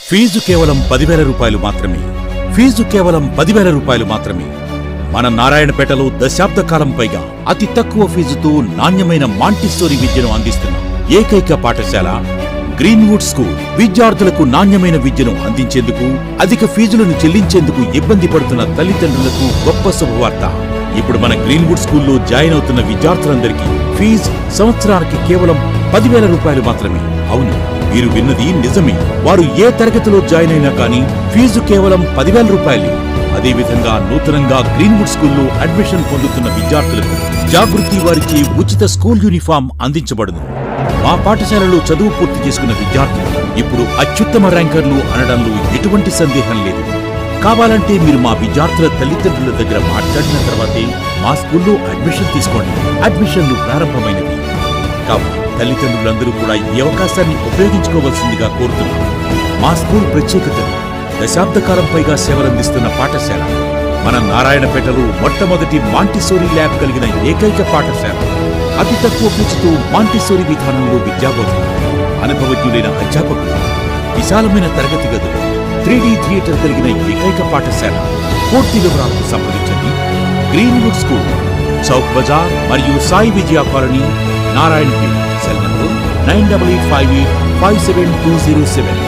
Fee కేవలం 10,000 రూపాయలు మాత్రమే. ఫీజు కేవలం 10,000 రూపాయలు మాత్రమే. మన నారాయణపేటలో దశాబ్ద కాలం పైగా అతి తక్కువ ఫీజుతో నాణ్యమైన మాంటిస్సోరీ విద్యను అందిస్తున్న ఏకైక పాఠశాల గ్రీన్వుడ్ స్కూల్. విద్యార్థులకు నాణ్యమైన విద్యను అందించేందుకు, అధిక ఫీజులను చెల్లించేందుకు ఇబ్బంది పడుతున్న తల్లిదండ్రులకు గొప్ప శుభవార్త. ఇప్పుడు మన గ్రీన్వుడ్ స్కూల్లో జాయిన్ అవుతున్న విద్యార్థులందరికీ ఫీజు సంవత్సరానికి కేవలం 10,000 రూపాయలు మాత్రమే. అవును, మీరు విన్నది నిజమే. వారు ఏ తరగతిలో జాయిన్ అయినా కానీ ఫీజు కేవలం 10,000 రూపాయలే. అదేవిధంగా నూతనంగా గ్రీన్వుడ్ స్కూల్లో అడ్మిషన్ పొందుతున్న విద్యార్థులకు జాగృతి వారికి ఉచిత స్కూల్ యూనిఫామ్ అందించబడును. మా పాఠశాలలో చదువు పూర్తి చేసుకున్న విద్యార్థులు ఇప్పుడు అత్యుత్తమ ర్యాంకర్లు అనడంలో ఎటువంటి సందేహం లేదు. కావాలంటే మీరు మా విద్యార్థుల తల్లిదండ్రుల దగ్గర మాట్లాడిన తర్వాతే మా స్కూల్లో అడ్మిషన్ తీసుకోండి. అడ్మిషన్లు ప్రారంభమైనవి కావు. తల్లిదండ్రులందరూ కూడా ఈ అవకాశాన్ని ఉపయోగించుకోవాల్సిందిగా కోరుతున్నాం. మా స్కూల్ ప్రత్యేకతలు దశాబ్ద కాలం పైగా సేవలందిస్తున్న పాఠశాల. మన నారాయణపేటలో మొట్టమొదటి మాంటిసోరీ ల్యాబ్ కలిగిన ఏకైక పాఠశాల. అతి తక్కువ ఫీజుతో మాంటిసోరీ విధానంలో విద్యాబోధన, అనుభవజ్ఞులైన అధ్యాపకులు, విశాలమైన తరగతి గదులు, 3D థియేటర్ కలిగిన ఏకైక పాఠశాల. పూర్తి వివరాలకు సంప్రదించండి. గ్రీన్వుడ్ స్కూల్, చౌక్ బజార్ మరియు Sai Vijaya colony, Narayanpet. Cell number 985857 207.